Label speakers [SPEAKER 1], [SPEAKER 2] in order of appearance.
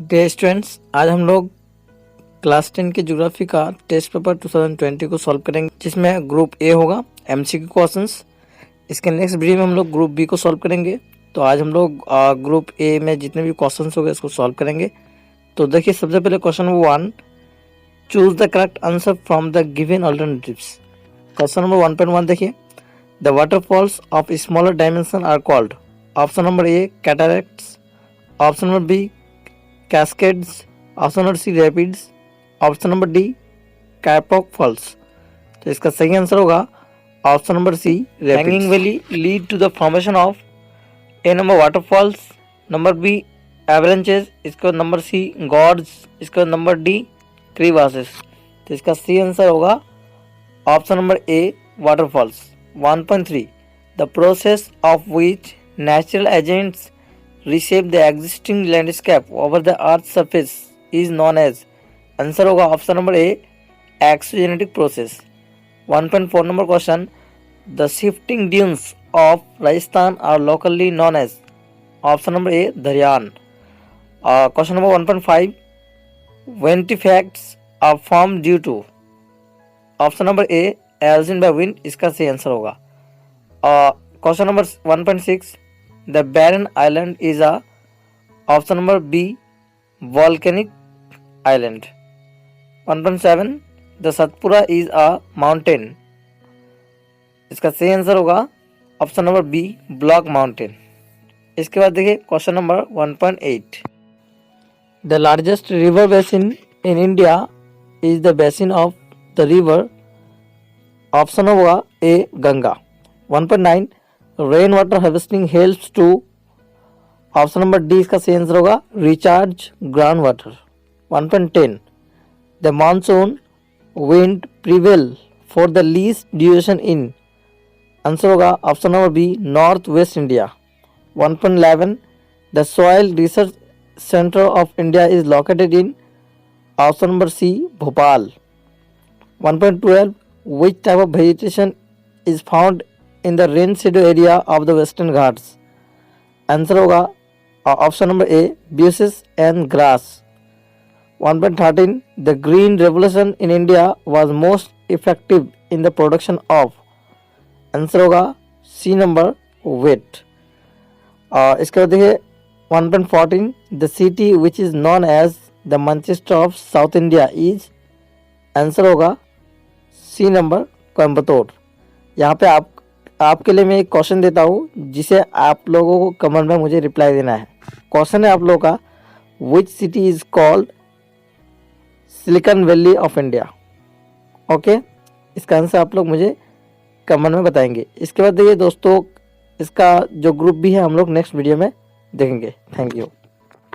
[SPEAKER 1] Dear students, आज हम लोग क्लास 10 के ज्योग्राफी का टेस्ट पेपर 2020 को सॉल्व करेंगे, जिसमें ग्रुप ए होगा एमसीक्यू क्वेश्चंस। इसके नेक्स्ट वीडियो में हम लोग ग्रुप बी को सॉल्व करेंगे। तो आज हम लोग ग्रुप ए में जितने भी क्वेश्चंस हो गए इसको सॉल्व करेंगे। तो देखिए, सबसे पहले question number 1, choose the correct answer from the given alternatives. Question number 1.1 देखिए, the waterfalls of smaller dimension are called. Option number A cataracts, option number B cascades, option number C rapids, option number D kapok falls. तो इसका सही answer होगा option number C rapids. Hanging valley lead to the formation of a number waterfalls, number B avalanches, इसके बाद number C gorge, इसके बाद number D क्रीवासेस। तो इसका सही आंसर होगा option number A waterfalls. 1.3, the process of which natural agents reshape the existing landscape over the earth's surface is known as। Answer होगा option number A exogenetic process. 1.4 number question, the shifting dunes of Rajasthan are locally known as. Option number A Dhrian. Question number 1.5, ventifacts are form due to. Option number A erosion by wind, इसका सही answer होगा। Question number 1.6, the barren island is a। option number B volcanic island। 1.7, the Satpura is a mountain। इसका सही answer होगा option number B block mountain. इसके बाद देखिए question number 1.8, the largest river basin in India is the basin of the river. Option होगा A Ganga. 1.9, rain water harvesting helps to. Option number D इसका सही answer होगा recharge ground water. 1.10, the monsoon wind prevail for the least duration in. Answer होगा option number B north west India. 1.11, the soil research centre of India is located in. Option number C Bhopal. 1.12, which type of vegetation is found in the rain shadow area of the western ghats। Answer होगा option number A buses and grass। 1.13, the green revolution in India was most effective in the production of। Answer होगा सी number wheat। इसके बाद देखिए 1.14, the city which is known as the Manchester of South India is। Answer होगा सी number Coimbatore. यहाँ पे आपके लिए मैं एक क्वेश्चन देता हूँ जिसे आप लोगों को कमेंट में मुझे रिप्लाई देना है। क्वेश्चन है आप लोगों का, which city is called silicon valley of India. Okay, इसका आंसर आप लोग मुझे कमेंट में बताएंगे। इसके बाद देखिए दोस्तों, इसका जो ग्रुप भी है हम लोग नेक्स्ट वीडियो में देखेंगे। Thank you.